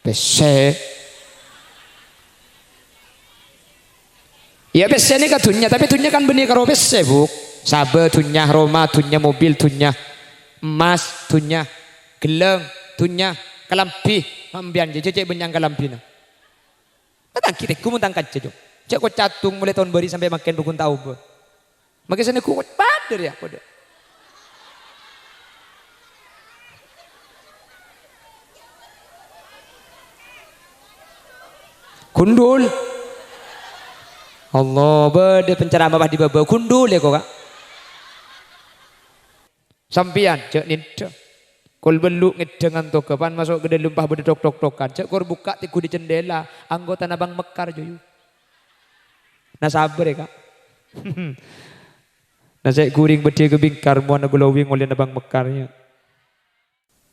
Bese. Ya bese ini kan dunia, tapi dunia kan benih karo bese bu. Sabe dunia Roma, dunia mobil, dunia emas, dunia geleng, dunia kalampi, ambian je cek benyang kalampi na. Patang kita ku muntang kaca jo. Cek ko catung mulai tahun baru sampai makin dukun tahu bu. Makin sana ku pader ya kode. Kundul. Allah bede penceramah bah di bawah kundul ya kok kak. Sampian cek ninda. Kol beluk ngedengan to kapan masuk ke dalam lumpah bede tok-tok-tokan. Cek kor buka tiku di jendela anggota nabang mekar joyo. Nah sabar ya kak. Nah saya guring bede ke bingkar muana glowing oleh nabang mekarnya.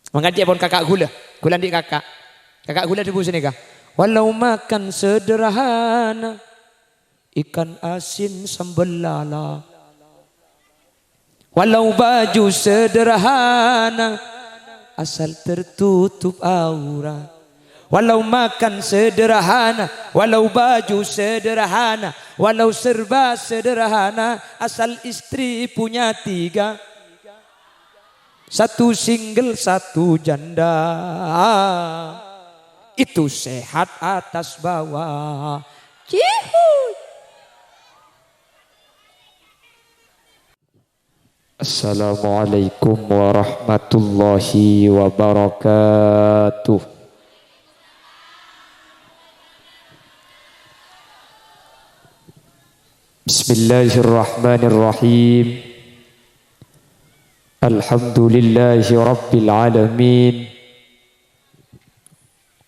Mengaji pun kakak gula. Gula di kakak. Kakak gula di busi nih kak. Walau makan sederhana. Ikan asin sambal lala. Walau baju sederhana asal tertutup aurat. Walau makan sederhana, walau baju sederhana, walau serba sederhana asal istri punya 3. Satu single, satu janda. Itu sehat atas bawah. Cihuy. Assalamualaikum warahmatullahi wabarakatuh. Bismillahirrahmanirrahim. Alhamdulillahi rabbil alamin.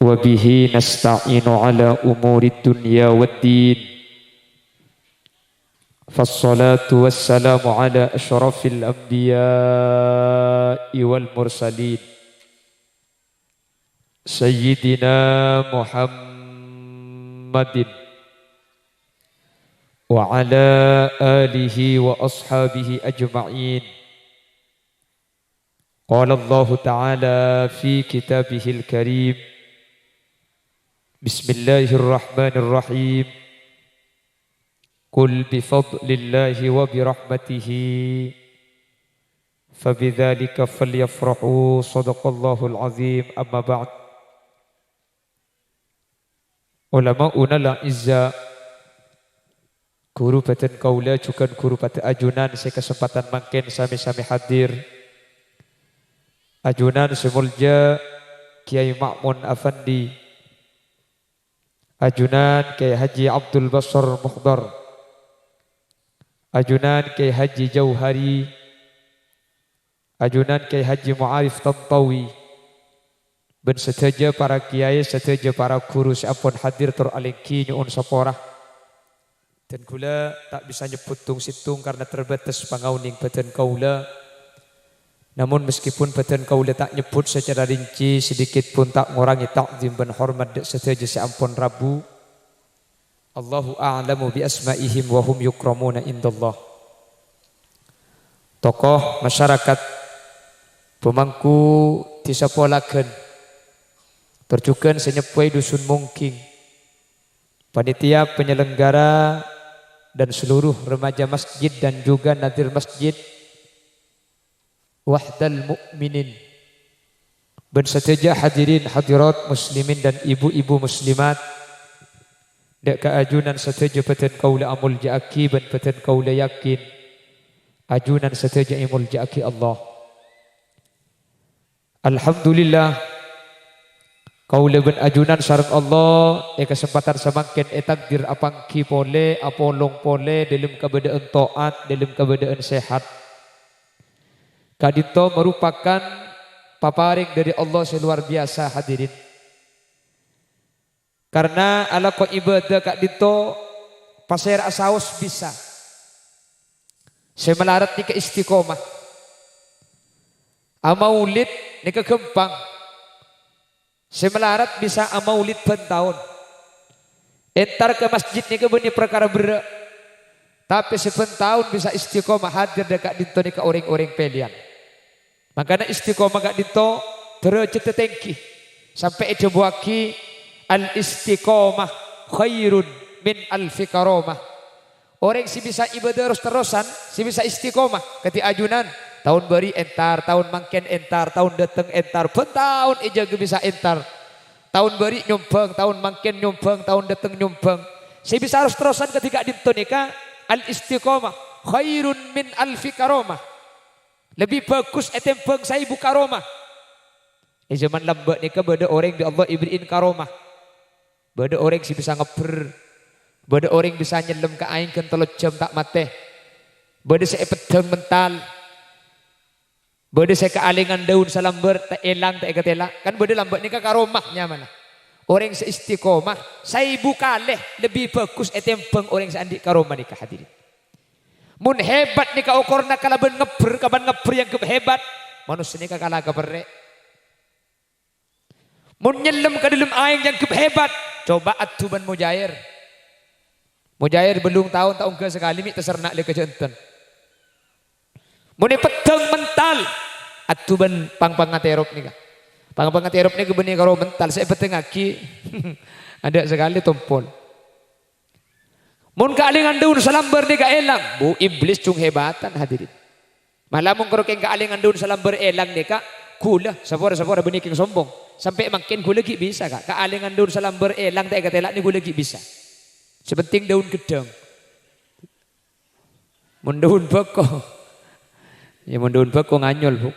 Wa bihi nasta'inu ala umuri dunya waddin. فالصلاة والسلام على أشرف الأنبياء والمرسلين سيدنا محمد وعلى آله وأصحابه أجمعين. قال الله تعالى في كتابه الكريم بسم الله الرحمن الرحيم قل بفضل الله وبرحمته فبذلك فليفرحوا صدق الله العظيم. أما بعد. Ulama'una la'izza guru badan kaula juga guru pada ajunan saya kesempatan makin sami-sami hadir. Ajunan semulja Kiai Ma'mun Afandi, ajunan Kiai Haji Abdul Basar Mukhdar, ajunan Kiai Haji Jauhari, ajunan Kiai Haji Mu'arif Tantawi, ben sedaja para kiai, sedaja para guru sampun hadir tur alingki nyuun saporah. Dan kula tak bisa nyebut tung situng karena terbatas pangauning badan kaula. Namun meskipun badan kaula tak nyebut secara rinci, sedikit pun tak ngurangi takzim dan hormat sedaja sampun Rabu. Allahu a'lamu bi asma'ihim wa hum yukramuna indallah. Tokoh masyarakat pemangku disapolaken perjukan senyepuai dusun mungking, panitia penyelenggara dan seluruh remaja masjid dan juga nadir masjid Wahdal Mukminin, ben seteja hadirin hadirat muslimin dan ibu-ibu muslimat. Dek keajunan seteja peten kaula amul ja'aki ben peten kaula yakin ajunan seteja imul ja'aki Allah. Alhamdulillah kaula ben ajunan sareng Allah kesempatan semakin takdir apangki pole apolong pole dalam keadaan taat, dalam keadaan sehat. Kadito merupakan paparing dari Allah seluar biasa hadirin. Karena ala ko ibadah kak dito pasir asaus bisa. Saya melarat ni ke istiqomah. Amaulid ni ke gempang. Saya melarat bisa amaulid pentahun. Entar ke masjid ni ke beni perkara berat. Tapi sepentahun bisa istiqomah hadir dekat dito ni ke orang-orang pelian. Makanya istiqomah kak dito derajat tetengki. Sampai itu buaki al istiqomah khairun min alfi karomah. Orang si bisa ibadah terus-terusan, si bisa istiqomah ketika ajunan. Tahun beri entar, tahun mangken entar, tahun dateng entar, tahun ija bisa entar. Tahun beri nyumbang, tahun mangken nyumbang, tahun dateng nyumbang. Si bisa harus terusan ketika dintonika al istiqomah khairun min alfi karomah. Lebih bagus etembang saya ibu karomah. Di zaman lambat nika beda orang di Allah ibrin karomah. Beda orang si bisa ngeber. Beda orang bisa nyelam ke aing kan 3 jam tak mate. Beda saya pedang mental. Beda saya kealingan daun salamber tak elang tak ketela. Kan beda lambat nika karomahnya mana. Orang seistiqomah saya buka leh lebih bagus etembang orang seandik karomah nika hadirin. Mun hebat nika ukurna kalaban ngeber kapan ngeber yang hebat. Manusia nika kalah keberek. Mun nyelam ke dalam aing yang hebat. Coba atuban mujair. Mujair belum tahun ke sekali mi tersernak le kejantan. Mun pedang mental. Atuban pang-pang ngaterop nika. Pang-pang ngaterop nika benih karo mental saya peteng aki. Ada sekali tompol. Mun kaalingan daun salamber nika elang. Bu iblis cung hebatan hadirin. Malah mun karo keng kaalingan daun salamber elang nika kula sapora benih keng sombong. Sampai makin gue lagi bisa kak. Kealingan daun salamber elang tak katelak ni gue lagi bisa. Sepenting daun gedang. Mun daun beko. Ya mun daun beko nganyol bu.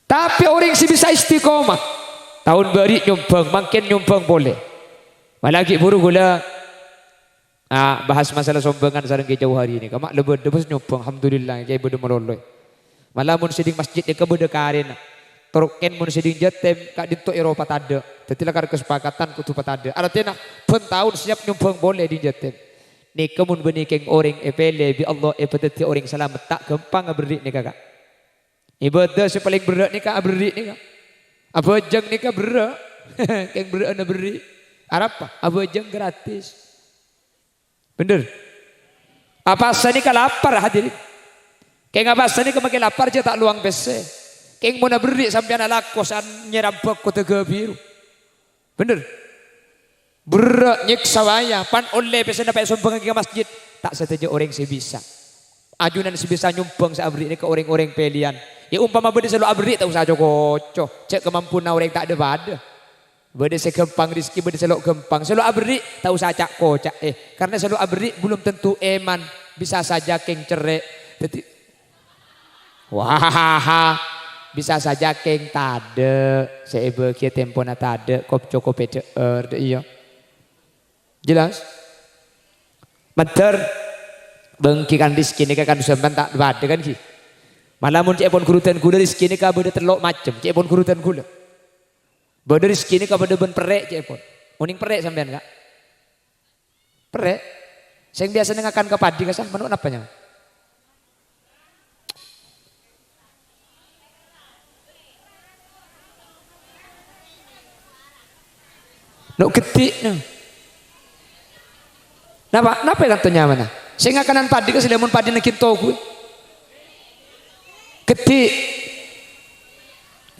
Tapi orang sih bisa istiqomah. Tahun beri nyumbang, makin nyumbang boleh. Malagi buru gula. Bahas masalah sombangan sarang ke jauh hari ini. Kamak lebih nyumbang. Alhamdulillah. Kayak beda meloloy. Malah mun siding masjid ke beda karin. Teruken mun siding jatem kak dinto Eropa tada. Tetilah kar kesepakatan kutu patada. Artinya pun tahun siap nyumbang boleh di jatem. Nika mun benikeng orang epele bi Allah epeteti orang selamat tak gampang beri nika kak. Ibadah si paling berat nika beri nika. Abajang nika berat. Keng berat na beri. Apa? Abajang gratis. Bener. Apa sani kalapar hadirin. Kayak ngapa sani kemakin lapar aja tak luang pese. Kayak mau beri sampai anak lakosan nyerabak kota biru. Bener. Berat nyiksa waya. Pan oleh pese dapat sumbang ke masjid. Tak setuju orang sebisa. Ajunan sebisa nyumbang seabri ini ke orang-orang pelian. Ya umpama beda selalu abri tak usah cok. Cek kemampuan orang tak ada pada. Beda segempang rizki beda selalu gempang. Selalu abri tak usah cak kocak. Karena selalu abri belum tentu eman. Bisa saja keng cerek. Jadi wah, bisa saja keng tade, sebe kia tempona tade, kop coko PCR, iya. Jelas? Bener, bengkikan rizki ini kan sampean tak bade kan ki. Malah mun cepon kurutan gula rizki ini ka beda telok macem, cepon kurutan gula. Beda rizki ini ka beda ben perek cepon. Uning perek sampean kak? Perek? Sing biasa nengakan ke padi kasan menuk apanya? Nuk ketik no. Napa yang kantonya mana? Saya ngakanan padi ke silamun padi nakin togu. Ketik.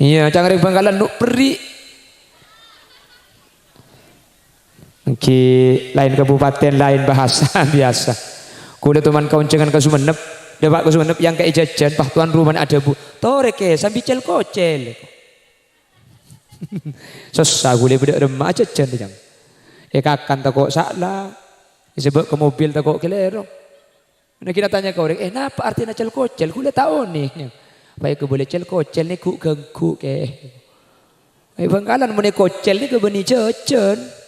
Iya, jangan Bangkalan nuk peri. Ki lain kabupaten lain bahasa biasa. Kuda teman kauncengan ke Sumenep, dapat ke Sumenep yang kayak jajan, pak tuan rumah ada bu. Toreke sambil cel kocel. Susah gue beda remah aja jangan. Kakan tak kok salah. Sebab ke mobil tak kok kelero. Nah kita tanya ke orang, apa artinya cel kocel? Gue tahu nih. Baik boleh cel kocel nih ku ganggu ke. Bangkalan mau kocel nih ke benih jajan.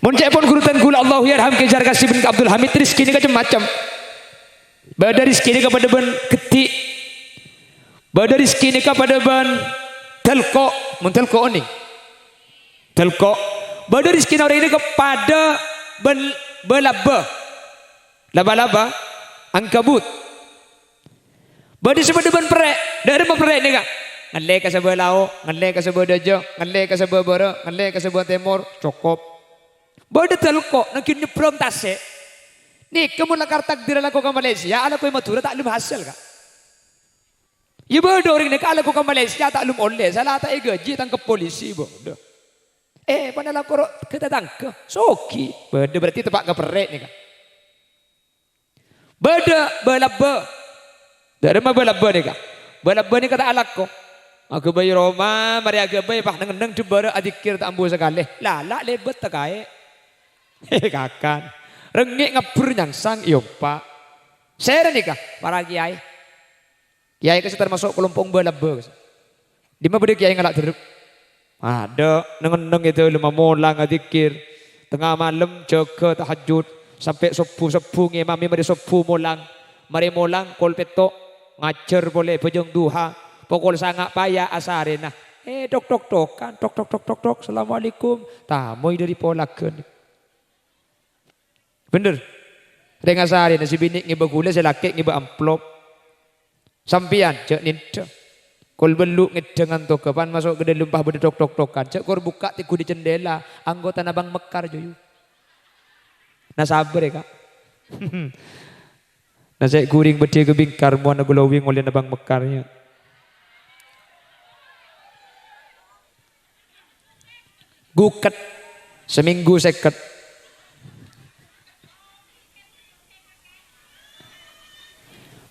Muncul pun kurutan gula Allah yarham kejar kasih bin Abdul Hamid rizki ini macam-macam. Bada rizki ini kepada ben ketik. Bada rizki ini kepada ban telko, mentelko ini, telko. Bada rizki orang ini kepada belaba, laba-laba, angkabut. Bada sepada ban perek, dari ban perek ni kan? Ngalai ke sebelah lau, ngalai ke sebelah dajo, ngalai ke sebelah barat, ngalai ke sebelah timur, cukup. Bada telko, nak nyebrang tasik. Nih kamu lakar takdir ala ko ke Malaysia, ala ko Madura tak lum hasil ka. Ibu orang ni ala ko ke Malaysia tak lum oleh, salah tak gaji tangkap polisi bodoh. Padahal aku kita tangkap, soki. Beda berarti tempat keperek ni kan. Beda belaba. Dari mana belaba ni kan? Belaba ni kata alak ko. Aku bayi Roma, mari aku bayi pak neng coba adikir tak ambil sekali. Lala lebet tak kaya. Kakan. Rengik ngapur nyangsang iyo pak. Saya ni kah para kiai. Kiai kasi termasuk kelompok belaba. Di mana beda kiai ngalak teruk. Ada neng itu lima molang adikir. Tengah malam jaga tahajud sampai sepuh ngimami mari sepuh molang. Mari molang kol petok ngajar boleh bejeng duha. Pokok sangat payah asarena. Tok. Assalamualaikum. Tamoy dari polakan. Bener. Dengan asarena si bini ngiba gula si laki ngiba amplop. Sampian cek ninta. Kol beluk ngedengan to kapan masuk ke dalam pah beda tok-tok-tokan. Cek kor buka tiku di jendela. Anggota nabang mekar joyu. Nah sabar ya kak. Nah saya guring beti ke bingkar. Muana glowing oleh nabang mekarnya. Guket seminggu seket.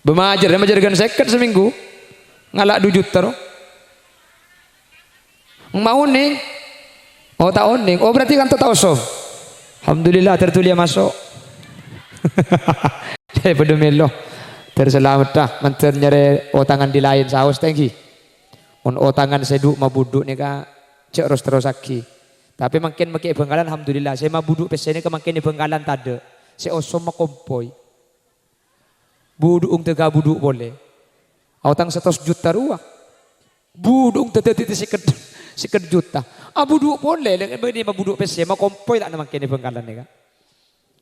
Bemajarkan seket seminggu. Ngalak 2 juta. Mau nih. Oh tahun nih. Oh berarti kan tahu sof. Alhamdulillah tertulia masuk. Saya pada melo. Terselamat dah. Mantan nyari otangan di lain saus tinggi. On otangan seduk mabuduk nih kak. Cek terus lagi. Tapi makin bengkalan alhamdulillah. Saya mah buduk pesene ke makin di bengkalan tade. Saya osom kompoi. Buduk tega buduk boleh. Autang 100 juta ruang. Buduk tete siket juta. Buduk boleh. Ini mah buduk pesene mah kompoi tak makin di bengkalan nih kan.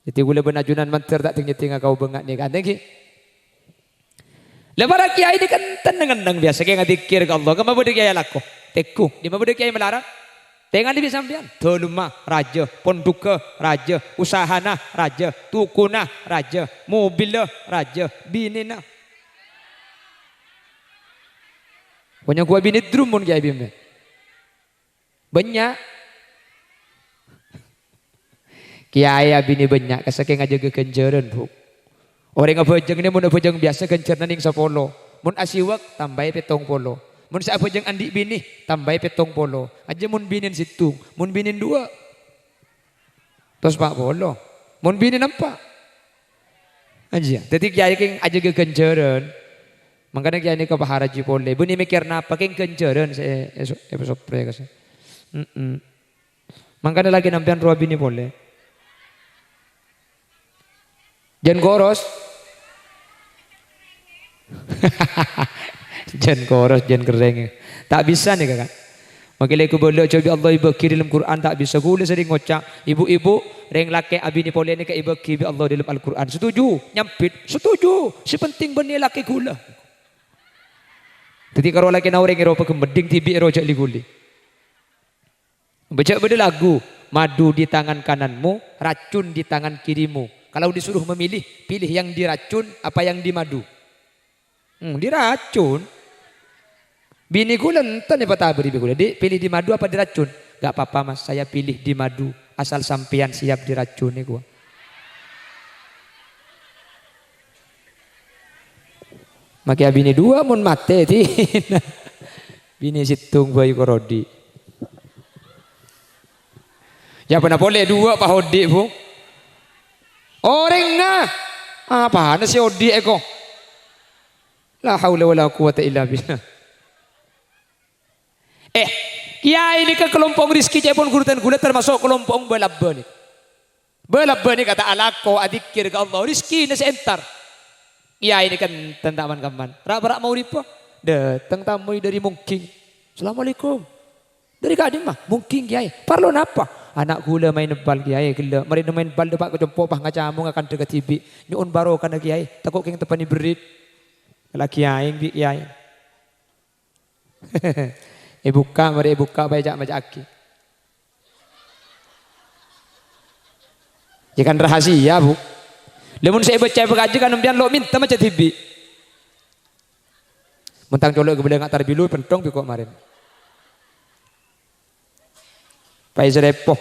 Jadi gula benajunan manter tak tinggi-tinggi kau bengat nih kan. Thank you. Lepas kiai ini kan tenang-tenang biasa kayak ngadikir ke Allah. Kamu boleh kiai laku. Teku. Di mana boleh kiai melarang? Tengah di sampean, dolma raja, ponduka raja, usahana raja, tukuna raja, mobil raja, binina. Punya gua bini drum pun kiai bimbe. Banyak. Kiai bini banyak, kasaking aja ke kenjeran bu. Orang ngabajeng ini mun ngabajeng biasa kenjeran ning 10. Mun asiwak tambah 7 polo. Mun sa apa jeng andi bini tambah 7 polo. Aja mun binin situ, mun binin 2. Terus 4 polo. Mun binin 4. Aja. Jadi kiai king aja ke kenjeran. Makanya kiai ini ke Paharaji pole. Buni mikir napa king kenjeran saya esok pre kasi. Makanya lagi nampian ruah bini pole. Jan koros. Jan koros, jan kering. Tak bisa nih kakak. Makanya aku boleh coba Allah ibu dalam Quran tak bisa. Gula sering ngocak. Ibu-ibu reng laki abini boleh ni ke ibu kibi Allah dalam Al Quran. Setuju? Nyampit. Setuju. Si penting benih laki gula. Jadi kalau laki na orang Eropa kemeding tibi rojak liguli. Baca beda lagu. Madu di tangan kananmu, racun di tangan kirimu. Kalau disuruh memilih, pilih yang diracun apa yang dimadu. Diracun. Bini gue lenten ya patah beri gue. Pilih di madu apa diracun? Gak apa-apa mas, saya pilih di madu. Asal sampean siap diracun nih gue. Makia bini 2 mun mate ti. Bini situng bayi korodi. Ya pernah boleh 2 pak hodi bu. Orang nah. Apa si hodi eko? La haula wala quwata illa billah. Kiai ini ke kelompok rizki cepon kurutan gula termasuk kelompok belabba nih. Belabba nih kata alako adikir ke Allah rizki nasi entar. Kiai ini kan tentaman kaman. Rak mau ripa. Datang tamu dari mungking. Assalamualaikum. Dari kadang mah mungking kiai. Parlo napa? Anak gula main bal kiai gila. Mari main bal depak kejempok pah ngacamu akan dekat tibi. Nyun baro kana kiai. Takut keng tepani berit. Kalau kiai bi kiai. Buka, mari buka baca aki. Ya kan rahasia bu. Lemun saya baca bekaji kan nempian lo minta macam tibi. Mentang colok kebelah ngatar bilu pentong pikok kemarin. Pai serepoh.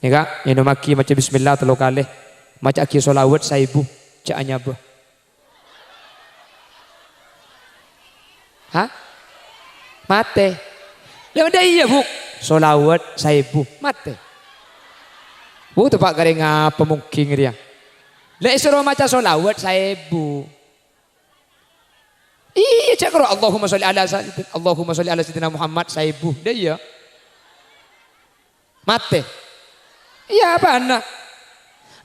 Nih kak, yang maki macam bismillah telo kali. Macam aki solawat saibu cak anyaba. Hah? Mate. Lemun dah iya bu. Solawat saibu mate. Bu tu pak garing apa mungkin dia. Lek suruh maca solawat saibu. Iya cak karo Allahumma sholli ala sayyidina Muhammad saibu. Dia iya. Mate. Iya apa anak?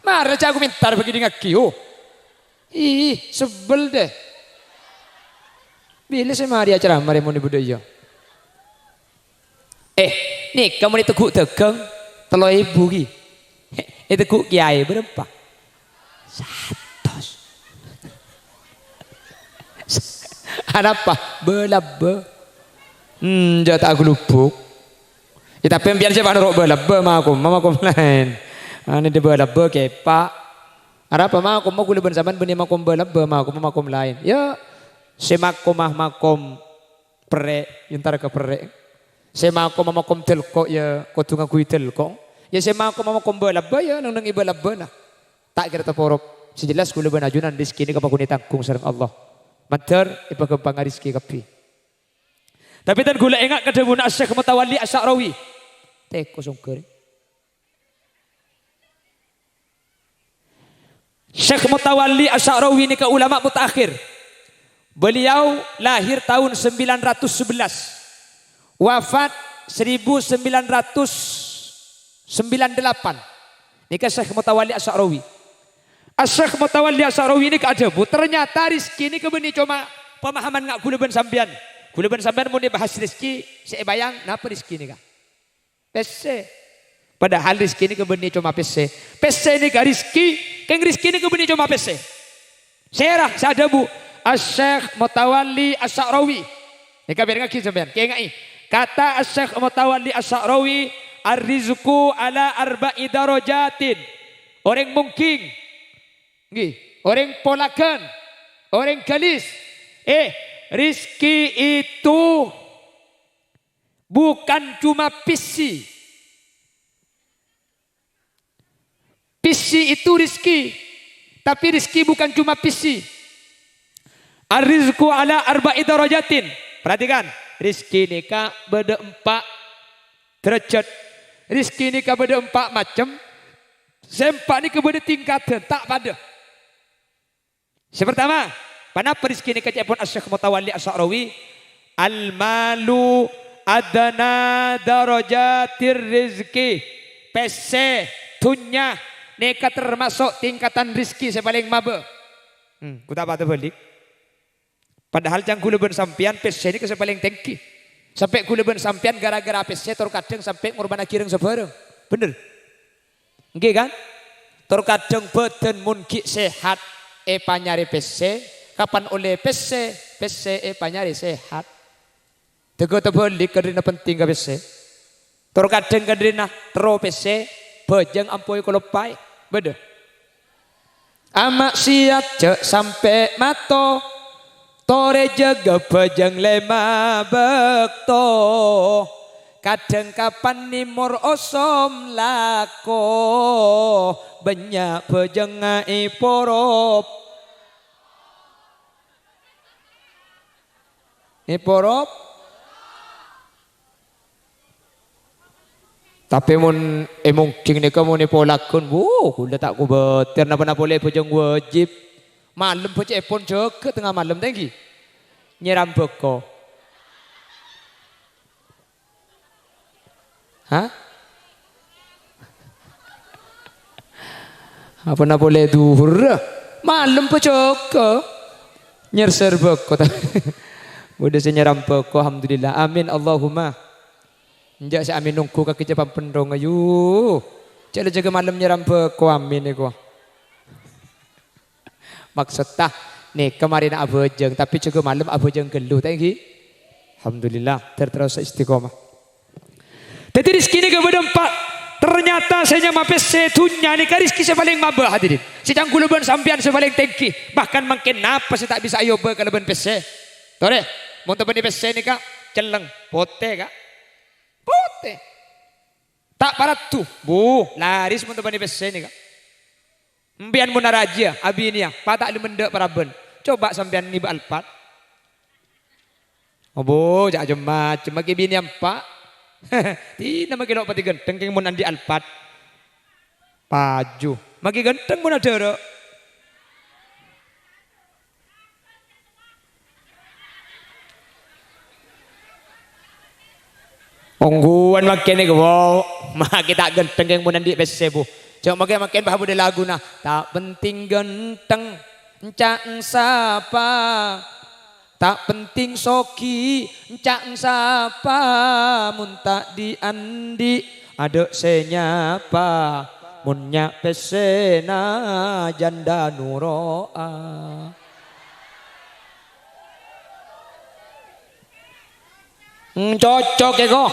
Marah cak aku minta begini ngaki. Oh. Ih sebel deh. Bila saya mari acara mari mau budaya. Nih kamu ini teguk tegang telo ibu ki. Itu teguk kiai berapa? 100. Apa? Belaba. Jauh tak aku lupuk. Ya, tapi biar siapa nurut belaba mamakum lain. Ini dia belaba kepak. Apa makum mau kuliban zaman benih makum belaba makum lain. Ya semakum makom perek yuntar ke perek. Semakum telko ya kotungan kui telko. Ya semakum belaba ya nang iba laba nah. Tak kira terporok. Sejelas kuliban ajunan rizki ini kapakuni tanggung sareng Allah. Mater ipa kempang rizki kapi. Tapi tan gula ingat kedebuna Syekh Mutawalli Asy'arawi. Teko songker. Syekh Mutawalli Asy'arawi ini ke ulama mutakhir. Beliau lahir tahun 911. Wafat 1998. Ini ke Syekh Mutawalli Asy'arawi. Syekh Mutawalli Asy'arawi ini keadebu. Ternyata rizki ini kebeni cuma pemahaman ngak kuliban sambian. Kuliban sambian mau dibahas rizki. Saya bayang kenapa rizki ini kak? Pese. Padahal rizki ini kebeni cuma pese. Pese ini gak rizki. Keng rizki ini kebeni cuma pese. Serah seadebu. Syekh Mutawalli Asy'arawi. Ini kabar ngaki sambian. Kengai. Kata Syekh Mutawalli Asy'arawi. Ar-rizku ala arba'i darajatin. Orang mungkin. Orang polakan, orang galis. Rizki itu bukan cuma pisi. Pisi itu rizki. Tapi rizki bukan cuma pisi. Ar-rizku ala arba'i darajatin. Perhatikan. Rizki ini kak beda 4 derajat. Rizki ini kak beda 4 macam. Sempak ini kebeda tingkatan. Tak pada. Pertama, kenapa rizki ini kecepon Syekh Mutawalli Asy'arawi? Al-malu adana darajatir rizki. PC, dunya, neka termasuk tingkatan rizki saya paling mabe. Kuda apa tu balik? Padahal jangan kuliban sampian PC ini saya paling tinggi. Sampai kuliban sampian gara-gara PC terkadang sampai ngorban akhiring sebarang. Bener? Oke kan? Terkadang badan mungkin sehat. Panyari PC, kapan oleh PC panyari sehat. Tego terbalik kerana penting ke PC. Terkadang kerana tero PC, bejeng ampoi kolopai, beda. Amak siat cek sampai mato, tore jaga bejeng lema bekto. Kadang kapan nimor osom lako, banyak bejengai porop. Porop. Tapi mungkin ni kamu ni polakun, kuda tak ku betir napa boleh bejeng wajib. Malam bejeng pun jaga tengah malam tinggi. Nyiram beko. Hah? Apa nak boleh duhur? Malam pecok. Nyerser beko. Udah saya nyeram beko. Alhamdulillah. Amin Allahumma. Njak saya amin nunggu kaki cepat pendong ayu. Cek jaga malam nyeram beko. Amin eko. Maksudnya nih kemarin abojeng tapi juga malam abojeng geluh. Thank Alhamdulillah terus istiqomah. Jadi rizki ini kepada 4 Ternyata saya mapes setunya nih karis kisah paling mabah hadirin. Sidang kuluban sampian sepaling tengki. Bahkan makin napa saya tak bisa ayo kalaban pese. Tore, mau teman di pese nih kak, celeng, pote kak, pote. Tak parat tuh, bu, laris mau teman di pese nih kak. Mbian muna raja, abinia, patak limenda paraben. Coba sampian nih alpat. Oh bu, jak jemat, cuma kibini empat. Tidak magi lok pati genteng keng mun andi alpat. Paju, magi genteng mun ada. Ongguan makin nih wow, magi tak genteng keng mun andi pesebu. Coba magi makin bahabu de lagu nah. Tak penting genteng, encak sapa. Tak penting soki, encak sapa, mun tak diandi, adek senyapa, mun nyak pesena janda nuroa. Cocok ya kok,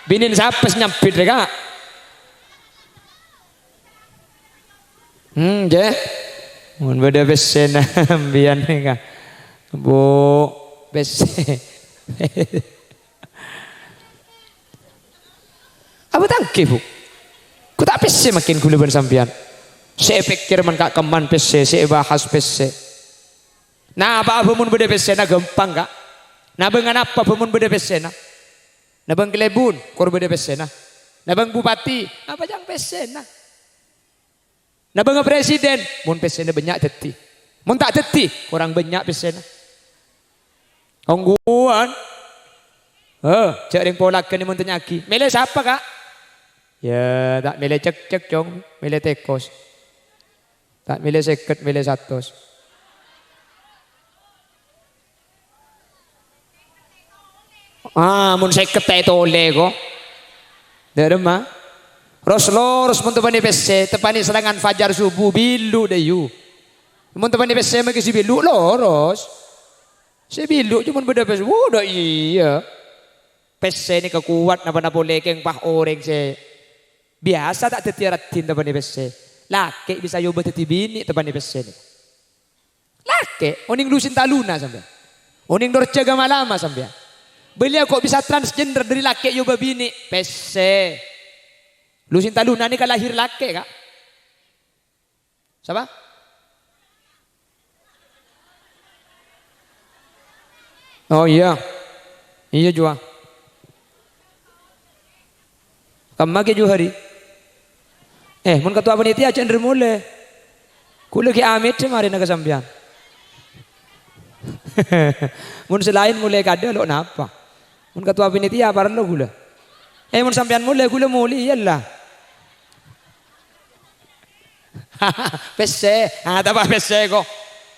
binin sapes nyampit ya kak. Je, mun beda pesena bian nih kak. Bu, bese. Apa tangke bu? Ku tak pese makin kuluban sampian. Saya pikir man kak keman pese, saya bahas pese. Nah apa mun beda pese na gampang kak? Nah bengan apa mun beda pese na? Nah bang kelebun, kor beda pese na? Nah bang bupati, apa jang pese na? Nah bang presiden, mun pese na banyak teti. Mun tak teti, kurang banyak pese na. Ongguan, cek ring polakan ni mun tenyaki. Milih siapa kak? Ya tak milih cek cong, milih tekos. Tak milih seket, milih satos. Mun seket tak tole ko. Dari mah. Rosloros mun tepani pese, tepani serangan fajar subuh bilu dayu. Mun tepani pese magi si bilu loros. Saya bilu cuma beda pes, udah iya. Pes ini kekuat napa boleh keng pah orang saya. Biasa tak tetiratin tepan pes. Laki bisa coba teti bini tepan pes ini. Laki, oning lusin taluna sampai. Oning dorja gama lama sampai. Beliau kok bisa transgender dari laki coba bini pes. Lusin taluna ini kan lahir laki kak. Siapa? Oh iya, iya juga. Kamu ke Johari? Mun ketua panitia aja nder mulai. Kulo ki amit kemarin naga sampean. Mun selain mulai kada lo napa? Mun ketua panitia apa lo gula? Mun sampean mulai gula mulai iyalah. Pese, apa pese kok?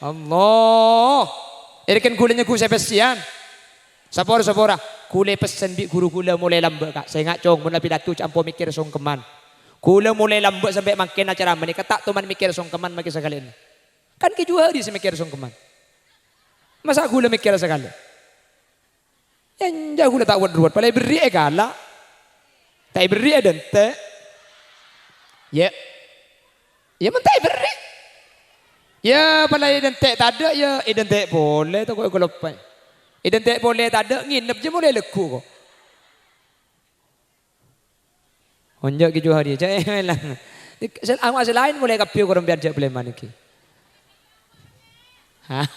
Allah. Irikan gulanya ku saya pesian. Sapora. Kule pesen bi guru kula mulai lambat kak. Saya ngak cong mun pidato campo mikir songkeman. Kula mulai lambat sampai makin acara menika tak teman mikir songkeman makin sekali ini. Kan ke hari saya mikir songkeman. Masa kula mikir sekali. Enja kula tak buat palai beri kala. Tak beri dente. Ya. Ya mentai beri. Ya palai identik tak ada ya identik boleh tu kau lepas. Identik boleh tak ada nginep je boleh leku kau. Onjak ke Johari je lah. Awak selain boleh kapiu korang biar je boleh mana ki. Hah?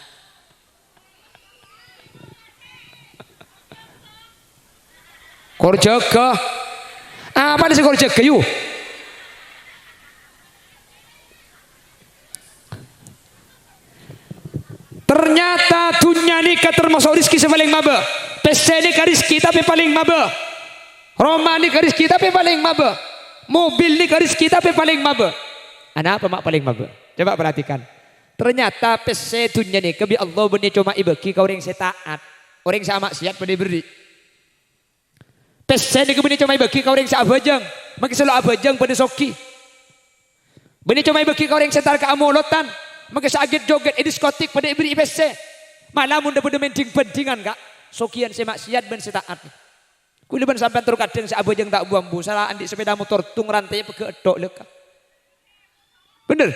Kor jaga. Apa ni si kor jaga you? Ternyata dunia ni termasuk rizki paling maba. Pese ni rizki tapi paling maba. Roma ni rizki tapi paling maba. Mobil ni rizki tapi paling maba. Anak apa mak paling maba? Coba perhatikan. Ternyata pese dunia ni kebi Allah benih cuma ibaki kau orang setaat. Orang sama maksiat pada beri. Pese ni kebi cuma ibaki kau orang seabajang. Maki selalu abajang pada soki. Benih cuma ibaki kau orang setar ke amolotan. Maka sagit joget diskotik pada ibri IPC. Malah mun pada mending pentingan kak. Sokian saya maksiat ben setaat. Kula ben sampean tur kadang sak abojeng tak buang bu, salah andik sepeda motor tung rantai pege edok leka. Bener.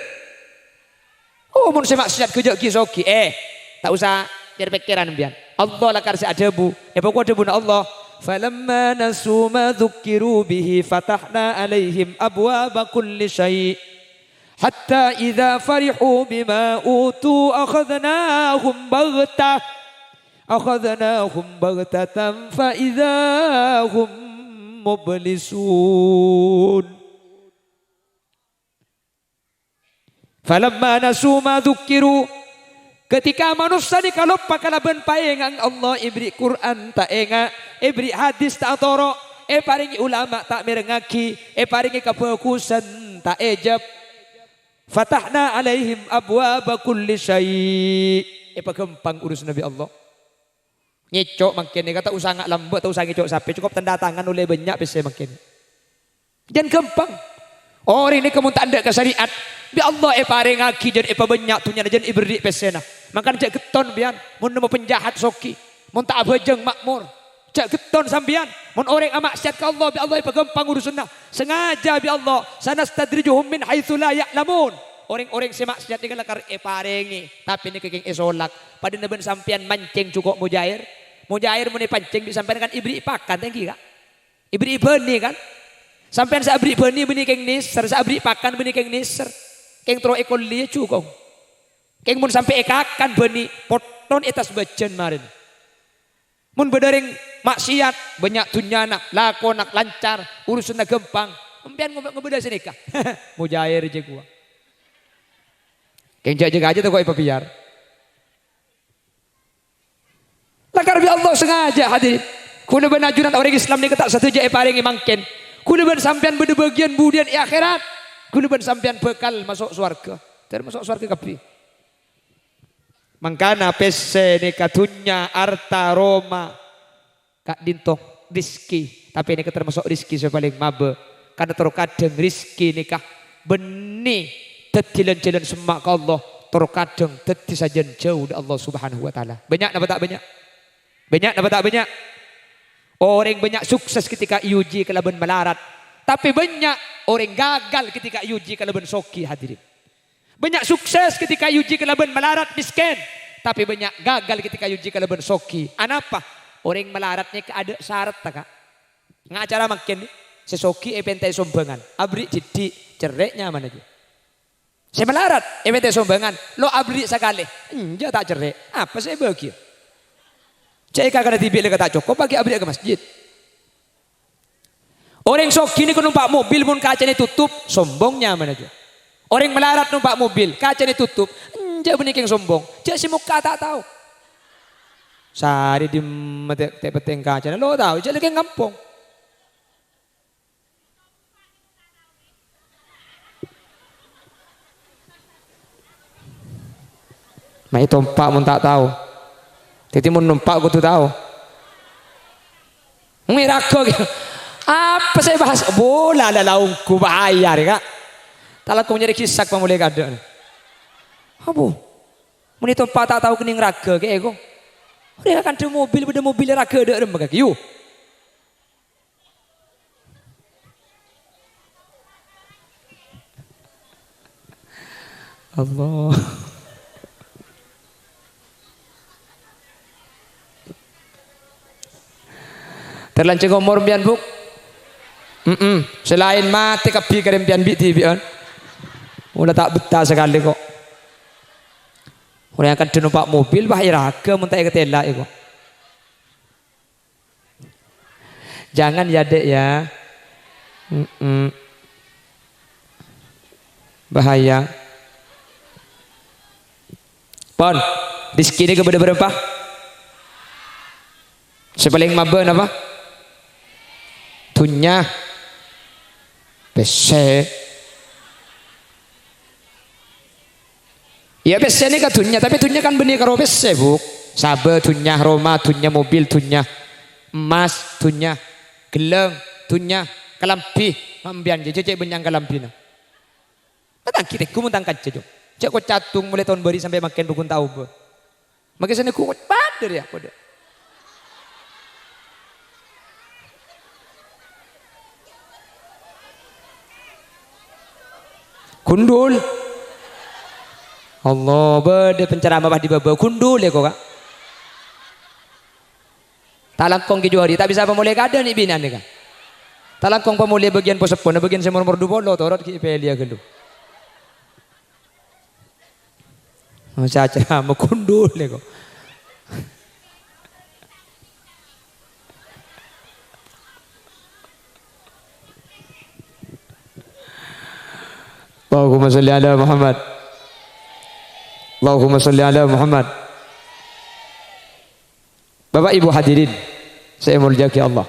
Oh mun saya maksiat kejak kisoki, tak usah cari pikiran biar. Allah lah kasih adabu, pokok adabu na Allah. Falamma nasu ma dzukiru bihi fatahna alaihim abwaba kulli syai' hatta idza farihu bima utu akhadnahum baghtatan fa idza hum mublisun. Falamma nasu ma dzukiru, ketika manusia ni kalau pakalaban paengang Allah ibri Quran tak enga, ibri hadis tak toro, paringi ulama tak merengaki, paringi kefokusan tak ejab. Fatahna alaihim abwaba kulli syai'. Pagempang urus Nabi Allah. Ngecok makin kata usah ngak lembut, tak usah ngecok sampai cukup tanda tangan oleh banyak bisa makin. Jangan gampang. Orang ini kamu tak ada ke syariat. Bi Allah paring ngaki jadi banyak tunya jadi ibri pesena. Makan cak geton bian, mun nemu penjahat soki, mun tak abajeng makmur. Cak geton sambian, mun orang amak maksiat ke Allah, bi Allah pagempang urusanna. Sengaja bi Allah, sanastadrijuhum min haitsu la ya'lamun. Orang-orang si maksiat ni kalakar paringi, tapi ni kekeng esolak. Pada neben sampian mancing cukup mujair. Mujair mun pancing disampaikan kan ibri pakan tengki kak. Ibri beni kan. Sampian sa abri beni keng niser, sa abri pakan beni keng niser. Keng tro ekol liya cukong. Keng mun sampai ekakan beni poton etas bacan marin. Mun bedereng maksiat banyak tunyana, lakonak lancar, urusan na gempang. Empian ngobeda senika. Mujair je gua. Keng jaga aja tuh kok ipapiar. Lakar bi Allah sengaja hadirin. Kula ben ajunan orang Islam ni ketak satu je paringi mangken. Kula ben sampean bede bagian budian akhirat. Kula ben sampean bekal masuk surga. Termasuk surga kapi. Mangkana pesse ni katunya arta Roma. Kak dinto rizki. Tapi ini termasuk rizki saya paling mabe. Karena terkadang rizki nikah benih. Tetilan-tilan semak ke Allah. Terkadang teti sajan jauh dari Allah subhanahu wa ta'ala. Banyak apa tak banyak? Banyak apa tak banyak? Orang banyak sukses ketika iuji kelaban melarat. Tapi banyak orang gagal ketika iuji kelaban soki hadirin. Banyak sukses ketika iuji kelaban melarat miskin. Tapi banyak gagal ketika iuji kelaban soki. Anapa? Orang melaratnya ada syarat tak kak? Ngacara makin sesoki pentai sombangan. Abri jadi cereknya mana aja. Saya melarat, pentai sombangan. Lo abri sekali. Dia tak cerek. Apa saya bagi? Cek kakak tibi le kata cukup bagi abri ke masjid. Orang soki ni numpak mobil pun kacanya tutup, sombongnya mana aja. Orang melarat numpak mobil, kacanya tutup, dia benih yang sombong. Dia si muka tak tahu. Sari di peteng kacanya, lo tahu, dia lagi ngampung. Mai tompak mun tak tahu. Titi mun numpak aku tuh tahu. Mirago gitu. Apa saya bahas? Bola lah laungku bahaya kak. Kalau aku nyari kisah pemulai kada. Abu, mun tompak tak tahu kening raga kayak aku. Dia akan ada mobil, beda mobil raga ada rembak kaki. Yuk. Allah. Terlanceng umur pian buk. Selain mati kapi kerem pian bi tibian. Udah tak betah sekali kok. Orang akan numpak mobil bahaya raga muntai ketela kok. Jangan ya dek ya. Bahaya. Pon, rizki ini kepada berapa? Sepaling maben apa? Tunya bese. Ya bese ini kan tunya, tapi tunya kan benih karo bese buk. Sabe tunya Roma, tunya mobil, tunya emas, tunya geleng, tunya kalampi, mambian cecek benyang kalampi na. Patang kita kumuntan kaca jo. Cek ko catung mulai tahun baru sampai makin dukun tahu be. Makin sana ku pader ya kode. Gundul. Allah beda penceramah di baba gundul ya kok kak. Tak langkong ke juari tak bisa pemulai kada nih binan nih kak. Tak langkong pemulai bagian posepon bagian semur dua lo torot ki pelia gelu. Masa ceramah gundul ya kok. Allahumma salli ala Muhammad. Allahumma salli ala Muhammad. Bapak Ibu hadirin, saya muliakan Allah.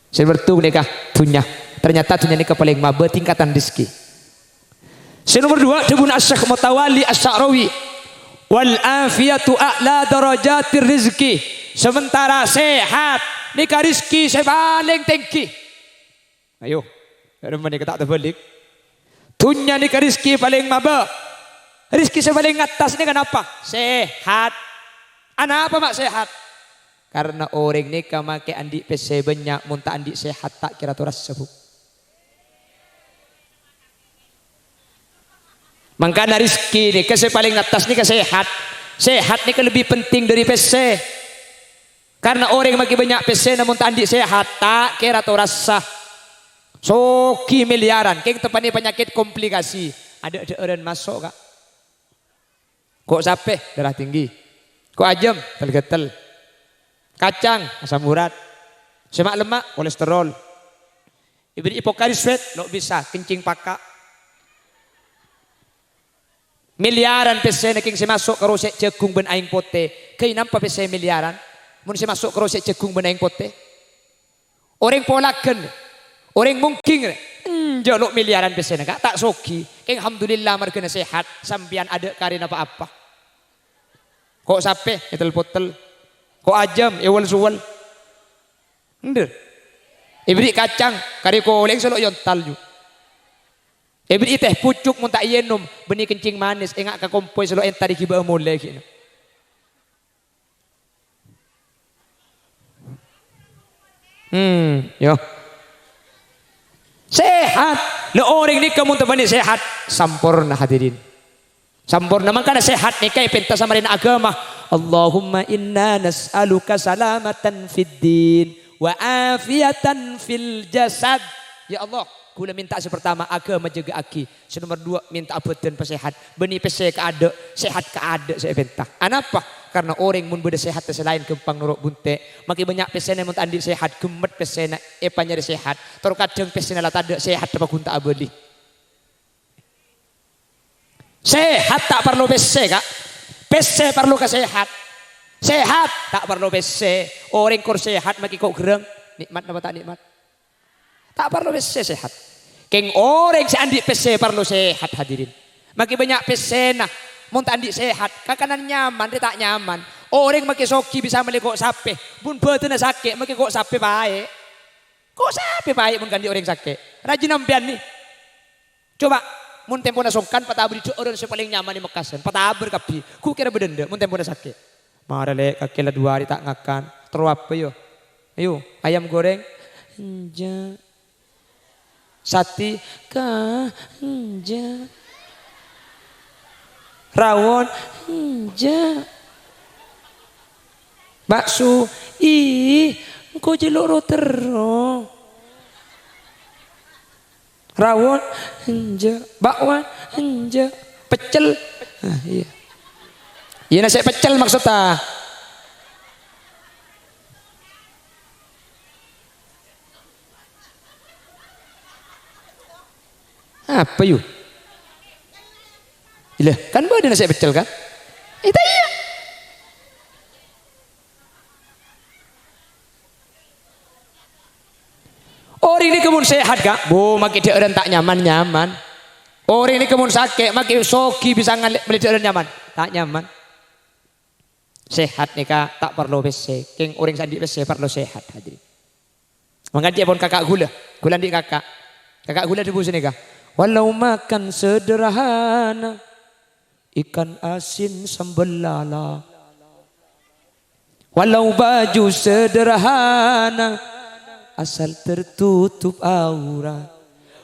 Saya bertemu nikah dunia. Ternyata dunia nikah paling maba tingkatan rezeki. Saya nomor 2 Debun Asy-Syaikh Mutawalli Asy-Sya'rawi. Wal afiyatu a'la darajatir rizki. Sementara sehat nikah rezeki saya paling tinggi. Ayo, ada mana kita tak terbalik. Dunia nikah rizki paling maba. Rizki saya paling atas ini kenapa? Sehat. Anak apa mak sehat? Karena orang nikah make andi PC banyak, muntah andi sehat tak kira turas sebut. Makanya rizki nikah saya paling atas nikah sehat. Sehat nikah lebih penting dari PC. Karena orang makin banyak PC namun tak andi sehat tak kira turas sah. Soki miliaran, keng tepani penyakit komplikasi. Ada orang masuk kak. Kok sape darah tinggi. Kok ajam tergetel. Kacang asam urat. Semak lemak kolesterol. Ibri hipokari sweat lo bisa kencing pakak. Miliaran pesen keng si masuk ke rosek jagung ben aing pote. Kei nampak pesen miliaran. Mun si masuk ke rosek jagung ben aing pote. Orang polaken. Orang mungkin jaluk miliaran pesen kak tak soki. Keng alhamdulillah mereka sehat sampian ada karin apa-apa. Kok sape etel potel. Kok ajam ewal suwal. Nder. Ibri kacang kari koleng selok yontal ju. Ibri teh pucuk mun tak yenum benih kencing manis engak ka kompoi selok entar iki ba mole kini. Yo. Sehat. Le orang ni kamu teman sehat. Sampurna hadirin. Sampurna makanya sehat ni kay pentas sama rin agama. Allahumma inna nas'aluka salamatan fid din wa afiatan fil jasad. Ya Allah, kula minta sepertama agama jaga aki. Senomor 2 minta abeuten pesehat. Benih pese kaade, sehat kaade saya pentah. Anapa? Karena orang mun beda sehat selain kempang nuruk bunte, makin banyak pesena mun andi sehat gemet pesena epanya sehat. Tor kadang pesena lah tak ada sehat apa gunta abeli. Sehat tak perlu pese kak. Pese perlu kesehat. Sehat tak perlu pese. Orang kur sehat makin kok gereng. Nikmat apa tak nikmat? Tak perlu pese sehat. Keng orang si andi pese perlu sehat hadirin. Makin banyak pesena. Mun andi sehat, kakanan nyaman, dia tak nyaman. Orang makin soki bisa melikok sape. Bun betena sakit, makin kok sape baik. Kok sape baik mun kandi orang sakit. Rajin nampian nih. Coba, mun tempo nasongkan patabur itu orang yang paling nyaman di Mekasan. Patabur kapi, ku kira bedenda mun tempo sakit. Mara lek kakela 2 hari tak ngakan. Terus apa yo? Ayo, ayam goreng. Enja. Sati ka enja. Rawon enja. Bakso engko jeluk rotero. Rawon enja, bakwan enja, pecel. Iya. Iya nasi pecel maksudnya. Apa yuk? Ilah, kan ada nasi pecel kan? Itu iya. Orang ini kemun sehat kak, makin dia orang tak nyaman. Orang ini kemun sakit, makin soki bisa melihat orang nyaman, tak nyaman. Sehat nih kak, tak perlu bese. Keng orang sandi bese perlu sehat hadirin. Makanya dia pun kakak gula di kakak gula di busi nih kak. Walau makan sederhana. Ikan asin sambal lala. Walau baju sederhana asal tertutup aurat.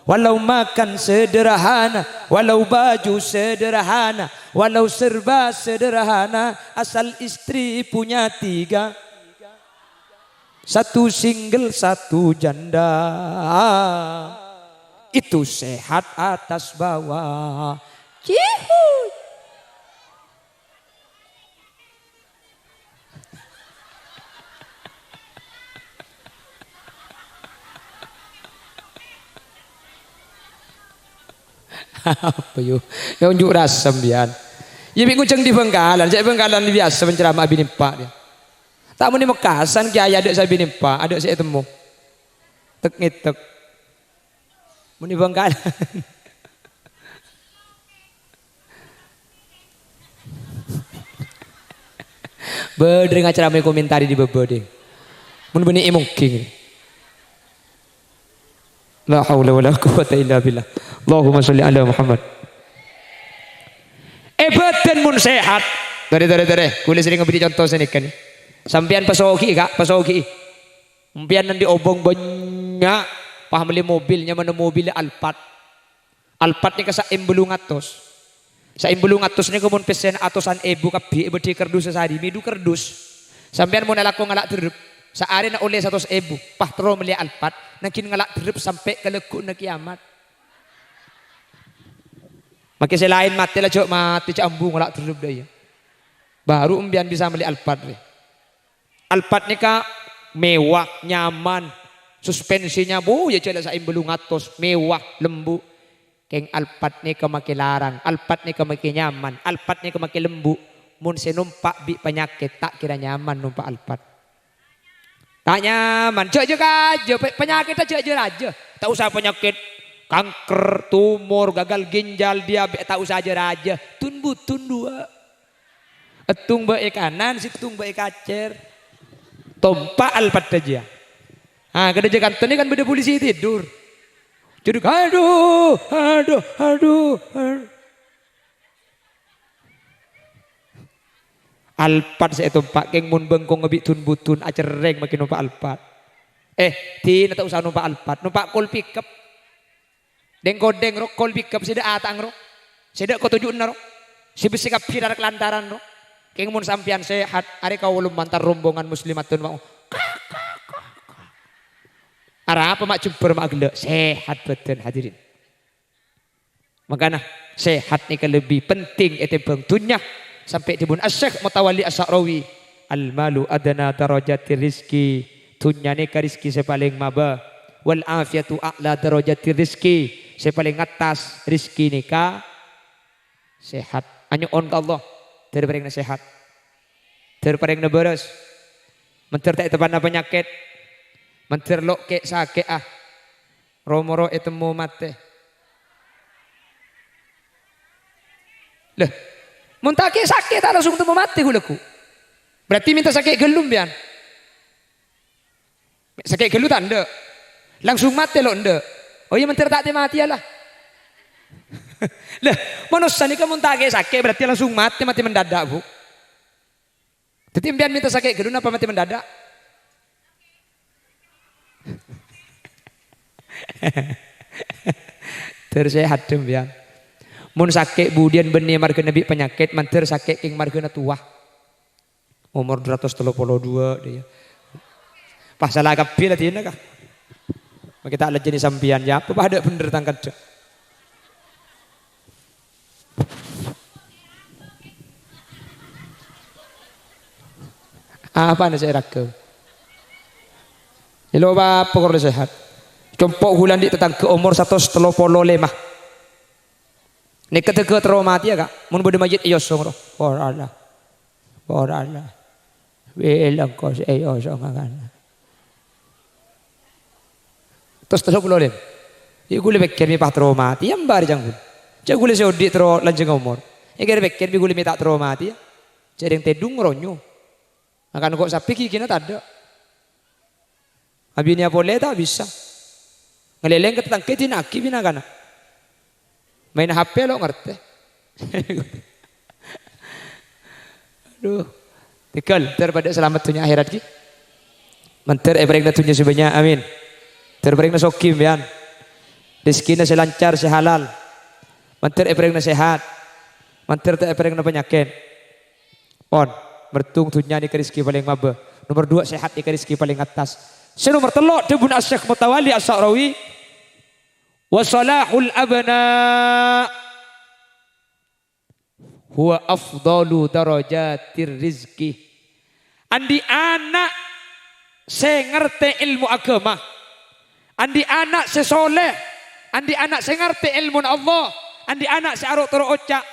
walau makan sederhana, walau baju sederhana, walau serba sederhana, asal istri punya 3, 1 single 1 janda, itu sehat atas bawah. Cihuy. Apa yo? Ya unjuk rasa bian. Ya nguceng di Bengkalan, saya Bengkalan biasa penceramah binimpa dia. Tak mau di Mekasan kiai ada saya binimpa, ada saya temu. Tek ngitek. Mau di Bengkalan. Bedre ngaceramai komentari di bebede. Mun benih mungkin. La haula wala quwwata illa billah. Allahumma sholli ala Muhammad. Badan mun sehat. Tare. Kula sering ngeberi contoh sini kan. Sampean pasogi kak, pasogi. Sampean nanti obong banyak. Paham beli mobilnya mana mobil Alphard. Alphard ni kasa embelung atos. Sa embelung atos ni kemun pesen atosan ebu kapi bedi kerdus sehari midu kerdus. Sampean mun nalako ngalak terep. Saari na oleh 100 ebu. Pahtro meli Alphard. Nakin ngalak terep sampai ke lekuk na kiamat. Maka selain mati lah cok mati cambu ngalak terlebih daya. Baru umbian bisa beli Alphard. Alphard ni ka mewah, nyaman, suspensinya ya cila sa imbelung atos, mewah, lembu. Keng Alphard ni ka makilarang, Alphard ni ka makinyaman, Alphard ni ka makilembu. Mun senumpak bi penyakit tak kira nyaman numpak Alphard. Tak nyaman, cok aja penyakit aja. Tak usah penyakit kanker, tumor, gagal ginjal, diabetes, tak usah aja raja. Tun dua. Etung bae kanan, situng bae kacer. Tompak Alphard aja. Ah, kada je kanton ni kan beda polisi tidur. Jadi aduh. Alphard saya tompak keng mun bengkong ngebik tun butun acereng makin numpak Alphard. Tina tak usah numpak Alphard, numpak kol pickup. Deng kodeng rok kol pickup sida atang rok. Sida ko tujuan rok. Si besi kapi darak lantaran rok. Keng mun sampian sehat, ari kau ulum mantar rombongan muslimatun mau. Ara apa mak jumper mak gelo sehat badan hadirin. Makanya sehat ni lebih penting etimbang dunya sampai dibun Asy-Syaikh Mutawalli Asy-Sya'rawi al-malu adana darajati rizki dunya ni ka rizki sepaling maba wal afiatu a'la darajati rizki sepaling atas rizki ni ka sehat. Anyuon ka Allah daripada yang sehat, daripada yang beres, mentir tak tepan penyakit, mentir lo ke sakit romoro etemu mate. Lah, muntake sakit tak langsung temu mati hulaku. Berarti minta sakit gelum bian. Sakit gelu tak ndak. Langsung mati lo ndak. Oh iya mentir tak mati lah. Lah, manusia ni kan muntake sakit berarti langsung mati mendadak bu. Jadi bian minta sakit gelu apa mati mendadak? Tersehat bian. Mun sakit budian benih marga nabi penyakit mantir sakit king marga tua. Umur 232 dia. Pas salah kapi lah tina kah? Kita ada jenis sampian ya apa ada bener tangkat. Apa nih saya rakam? Ilo apa kalau sehat? Compok hulan di tetang ke umur 135. Nek keteke traumati ya kak, mun bode majid iyo song roh. Por Allah. Welang ko si iyo song kan. Terus boleh. Iku le bekker mi pah traumati yang bar jangkul. Cak gule seodi tro lanjeng umur. Iku bekker mi gule mi tak traumati ya. Jadi yang tedung ronyo. Akan kok sapi kikina tak ada. Abinya boleh tak bisa. Ngeleleng ke tetang ketin aki bina kana. Main HP lo ngerti. Aduh. Tikal terpada selamat dunia akhirat ki. Menter ebrek na dunia sebanyak amin. Terbrek na sokim yan. Rezekina selancar sehalal. Mantir epreng na sehat. Mantir ta epreng na penyakit. On, mertung dunya ni rezeki paling maba. Nomor 2 sehat ni rezeki paling atas. Nomor 3 debun Asy-Syaikh Mutawalli As-Sa'rawi. Wa salahul abna huwa afdalu darajatir rizki. Andi anak se ngerti ilmu agama, andi anak se soleh, andi anak se ngerti ilmu Allah, andi anak se arok turu ocak,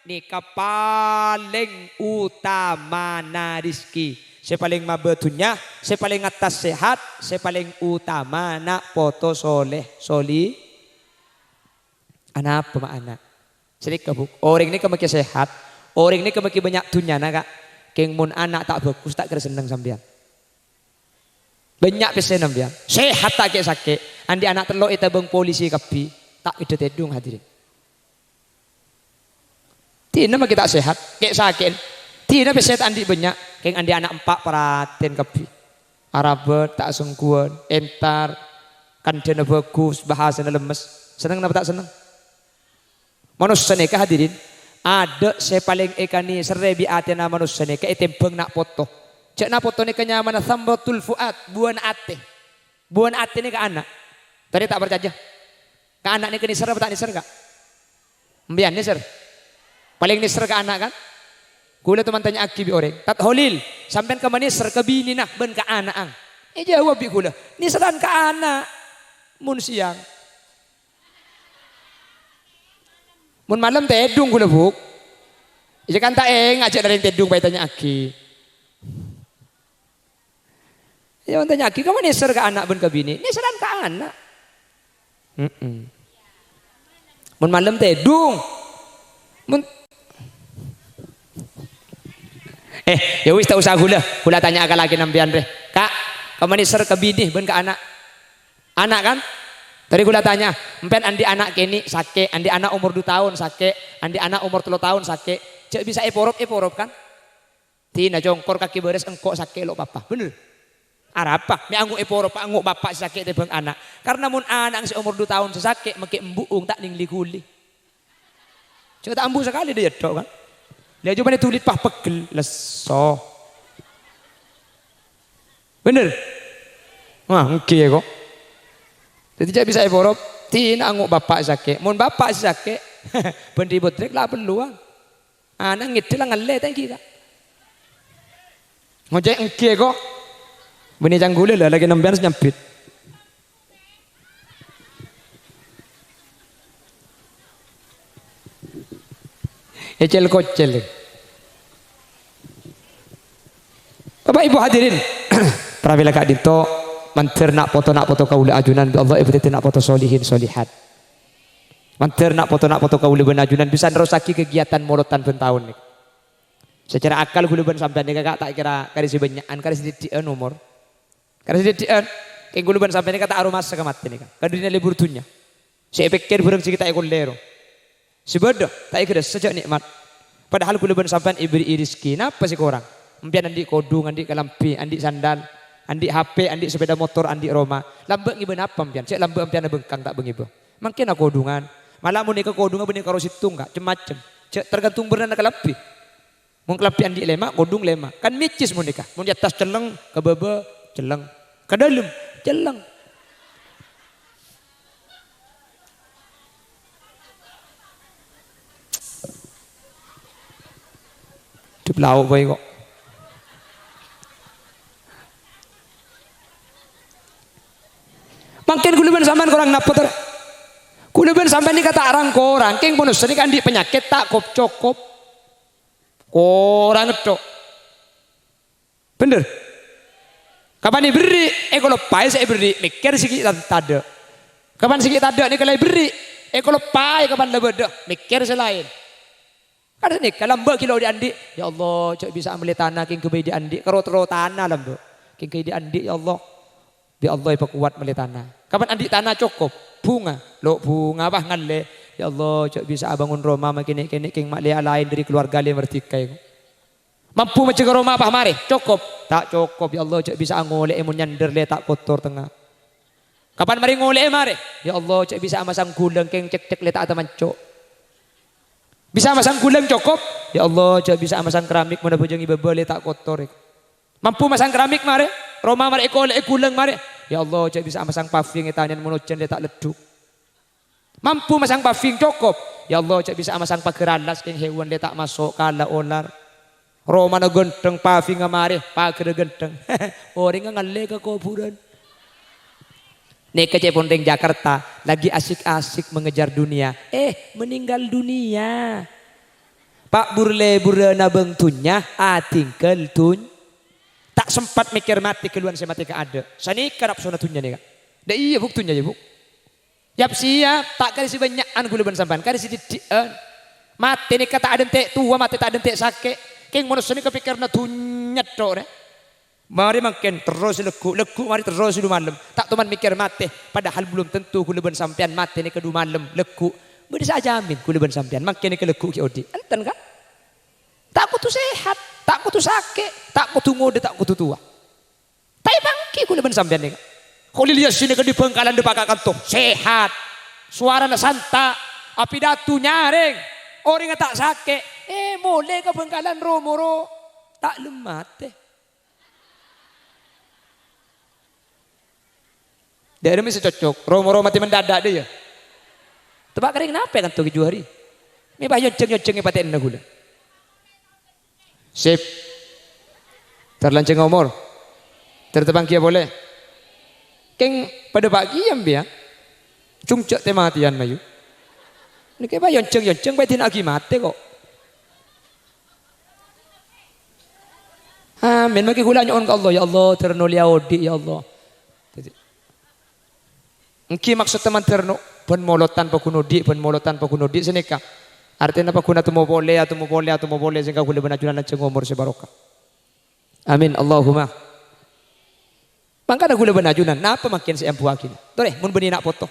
nika paling utama na rizki. Se paling maba dunya, se paling atas sehat, se paling utama na poto soleh, soli. Anak apa anak? Sedikit kabuk. Orang ini kemaki sehat, orang ini kemaki banyak dunya na kak. Keng mun anak tak bagus tak kira seneng sampean. Banyak pesen sampean. Sehat tak kek sakit. Andi anak telok itu bang polisi kapi tak ide tedung hadirin. Tina mah kita sehat, kek sakit. Tina pesen andi banyak. Keng andi anak 4 paraten kapi. Arabet tak sengkuan, entar, kandena bagus, bahasana lemes. Seneng napa tak seneng? Manusia nikah hadirin. Ada saya paling ekani serebi atena manusia nikah itembeng nak foto. Cek nak foto nikah nyaman sambatul fuad buan ate. Buan ate ni ke anak. Tadi tak bercaja. Ke anak ni ke niser apa tak niser kak? Mbian niser. Paling niser ke anak kan? Kula teman tanya aki bi orang. Tat holil sampean ke niser ke bini nah ben ke anak ang. Jawab bi kula. Niseran ke anak. Mun siang. Mun malam tedung kula buk. Ija kan tak ngajak dari tedung bae tanya aki. Ya tanya aki kamu neser ke anak ben ke bini? Neseran ke anak. Mun malam tedung. Mun ya wis tak usah kula. Kula tanya akal lagi nampian deh. Kak, kamu neser ke bini ben ke anak? Anak kan? Tadi kula tanya, empen andi anak kini sakit, andi anak umur 2 tahun sakit, andi anak umur 3 tahun sakit. Cek bisa eporop kan? Tina jongkor kaki beres engkok sakit lo papa. Bener? Arapa, mi anguk eporop, anguk bapak sakit tebang anak. Karena mun anak si umur 2 tahun sakit, maki embuung tak ningli kuli. Cek tak ambu sekali dia dok kan? Dia coba nih tulit pah pegel, leso. Bener? Wah, oke kok. Jadi tidak bisa eporop, tina anguk bapak sakit. Mun bapak sakit, bendi botrek lah peluang. Anak ngidil lah ngele tadi kita. Ngojek engke kok. Benih canggule lah lagi nembian nyampit. Ecel kocel. Bapak Ibu hadirin, pramila Kak Dito. Mantir nak foto kaula ajunan bi Allah ibu nak foto solihin solihat. Mantir nak foto kaula ben ajunan bisa nerusaki kegiatan morotan ben tahun nih. Secara akal kula ben sampean nih kakak tak kira kari si banyakan kari seditian umur. Kari seditian keng kula ben sampean nih kata arumas sekamat nih kan. Kadine libur dunya. Saya pikir burung si kita ekol lero. Si bodoh tak ikut sejak nikmat. Padahal kula ben sampean ibri rezeki napa sih korang? Mpian andi kodung, andi kalampi, andi sandal. Andi HP, andi sepeda motor, andi Roma. Lambek ngiben apa mpian? Cek lambek mpian bengkang tak bengibe. Mungkin aku kodungan. Malah mun ke kodungan benih karo situng enggak macem-macem. Cek tergantung berenang kelapi. Mun kelapi andi lema, kodung lema. Kan micis mun nikah. Mun di atas celeng, ke bebe celeng. Ke dalam celeng. Di belau bae kok. Makin kuluban sampean korang napa ter? Kuluban sampean ni kata arang korang, keng bonus ni kan di penyakit tak kop cokop. Korang itu. Bener? Kapan diberi? Kalau pai saya beri, mikir sikit tada. Kapan sikit tada ni kalau beri? Kalau pai kapan lebih mikir selain. Kada ni kalau mbak kilo di andi, ya Allah, cak bisa ambil tanah keng kebai di andi, karo tanah lah mbak, keng kebai di andi ya Allah. Bi Allah ipa kuat meli tanah. Kapan andi tanah cukup? Bunga. Lo bunga bah ngalle. Ya Allah, cak bisa abangun Roma makin kene king mak lia lain dari keluarga lia mertikai. Mampu macam Roma apa mari? Cukup. Tak cukup ya Allah, cak bisa angole emun nyander le tak kotor tengah. Kapan mari ngoleh mari? Ya Allah, cek bisa masang guleng keng cek letak teman cok. Bisa masang guleng cukup? Ya Allah, cek bisa masang keramik mana bojongi bebel letak kotor. Mampu masang keramik mari? Roma mari koleh guleng mari? Ya Allah, cek bisa masang paving etanyan monojen letak leduk. Mampu masang paving cukup? Ya Allah, cek bisa masang pagar alas keng hewan letak masuk kala olar. Roma na genteng paving mari, pagar genteng. Orang ngale ke kuburan. Nek kecepondeng Jakarta lagi asik-asik mengejar dunia. Meninggal dunia. Pak burle burana bengtunya atingkel tun. Tak sempat mikir mati keluar saya mati ke ada. Sani kerap sona tunya nih kak. Dah iya buktunya ya bu. Yap siap tak kali si banyak an gula sampan kali si didian. Mati nih kata ada tek tua mati tak ada tek sakit. Keng manusia ni kepikir na tunya tok deh. Mari makin terus legu mari terus du malam. Tak teman mikir mati. Padahal belum tentu kuleban sampean mati ni kedua malam legu. Beri saja amin kuleban sampean makin ni ke legu ki odi. Enten kan? Tak kutu sehat, tak kutu sakit, tak kutu ngode, tak kutu tua. Tapi bangki kuleban sampean ni. Kau lihat sini ke di Bengkalan de pakak kanto sehat. Suara na santa, api datu nyaring. Orang tak sakit. Boleh ke Bengkalan romoro. Tak lemate. Dia mesti cocok. Romo mati mendadak dia. Tebak kering kenapa kan tuh kejuh hari? Ini bah nyoceng paten na gula. Sip. Terlanceng umur. Tertebang kia boleh. Keng pada pagi yang biar. Cungcak tematian mayu. Ini kayak bah nyoceng batin agi mate kok. Amin. Maki gula nyon ke Allah. Ya Allah ternolia odi ya Allah. Engki maksud teman terno pun molotan pakunodi pun molotan pakunodi seneka. Artinya apa kuna tu mau boleh sehingga boleh benajunan dan umur sebarokah. Amin Allahumma. Mangka ada gula benajunan. Napa makin si empu akin. Tore mun beni nak foto.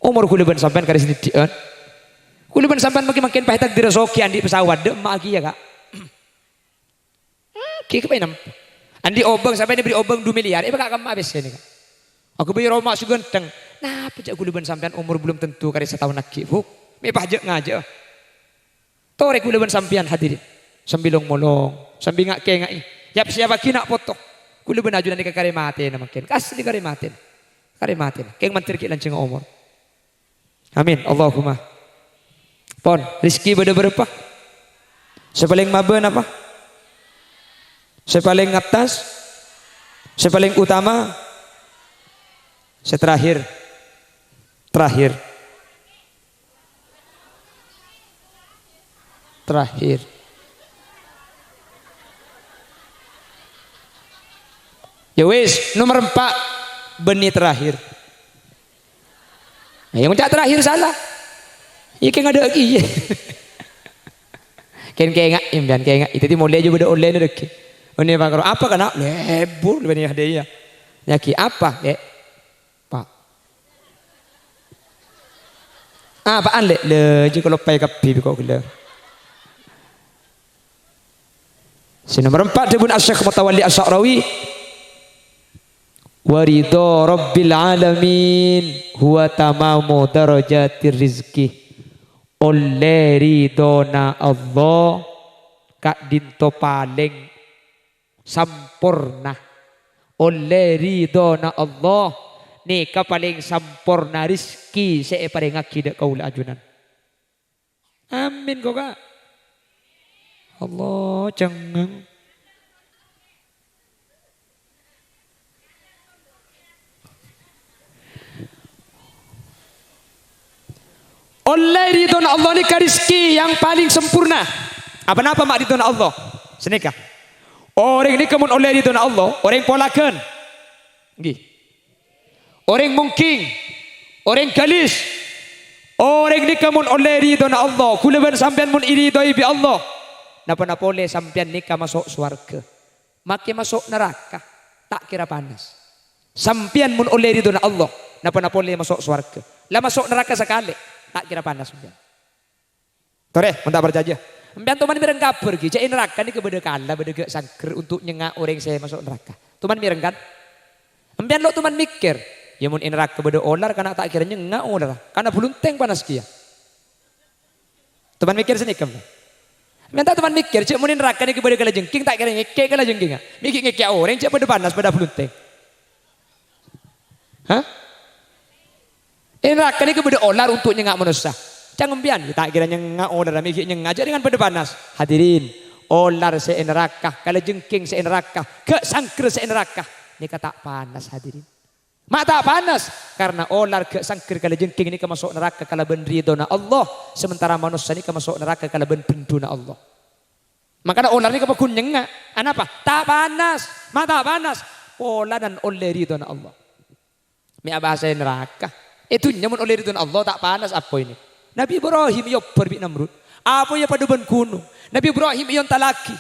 Umur gula ben sampean kali sini dian. Gula ben sampean makin pahitak diresoki andi pesawat de magi ya kak. Ki kepai nam. Andi obeng sampai diberi obeng 2 miliar. Bakal kamu habis ini kak. Aku beli Roma si genteng. Nah, pejak guliban sampean umur belum tentu kali setahun lagi. Buk, me pajak ngaja. Tore guliban sampean hadirin. Sambilong molong, sambil ngak kengai. Yap siapa kina foto. Guliban ajunan di kare mate na makin. Kas di kare mate. Kare mate. Keng mantir ki lanceng umur. Amin. Allahumma. Pon, rizki beda berapa? Sepaling maben apa? Sepaling atas? Sepaling utama? Terakhir. Ya wis, nomor 4 benih terakhir. Yang mencak terakhir salah. Iya kayak ada lagi. Kayak enggak itu di mulai aja beda online lagi. Ini apa kena lebur benih dia. Nyaki apa? Pak. Apaan le je kalau pai kapi kok gila. Si nomor 4 Dibun Asy-Syaikh Mutawalli Asy-Sya'rawi. Waridho Rabbil Alamin huwa tamamu darajatir rizki. Oleh ridona Allah kak dinto paling sampurna. Oleh ridona Allah nika paling sampurna rizki saya paling akidah kaula ajunan. Amin kok kak. Allah jangan. Oleh ridona Allah nika rizki yang paling sempurna. Apa-apa mak ridona Allah? Senika. Orang ini kemun oleh ridona Allah, orang polakan. Nggih. Orang mungkin, orang galis, orang ni kamun oleh ridona Allah, kuleban sampean mun iridoi bi Allah. Napa boleh sampean nikah masuk surga, makin masuk neraka, tak kira panas. Sampean mun oleh ridona Allah, napa boleh masuk surga, lah masuk neraka sekali, tak kira panas sampean. Tore, mentah berjajah. Sampean tuman mireng kabur ki, cek neraka ni kebeda kala, beda sangker untuk nyengak orang saya masuk neraka. Tuman mireng kan? Sampean lo tuman mikir. Ya mun neraka beda olar karena tak kiranya enggak olar. Karena belunteng panas kia. Teman mikir sini kamu. Minta teman mikir, cek mun neraka ni kepada kala jengking tak kiranya ngeke kala jengking. Mikir ngeke orang cek pada panas pada belunteng. Hah? Neraka ni kepada olar untuk nyengak manusia. Jangan bian, tak kiranya ngak olar mikir ngajak dengan pada panas. Hadirin, olar se neraka, kala jengking se neraka, kesangker se neraka. Ni kata panas hadirin. Mata panas karena olar ke sangkir kala jengking ini masuk neraka kala ben ridona Allah, sementara manusia ini masuk neraka kala ben penduna Allah. Makanya olar ini kepakun nyengak. Apa? Tak panas, mata panas. Olar dan oleh ridona Allah. Mi bahasa neraka. Itu nyamun oleh ridona Allah tak panas apa ini? Nabi Ibrahim yo perbi Namrud. Apa ya pada ben gunung? Nabi Ibrahim yon talaki.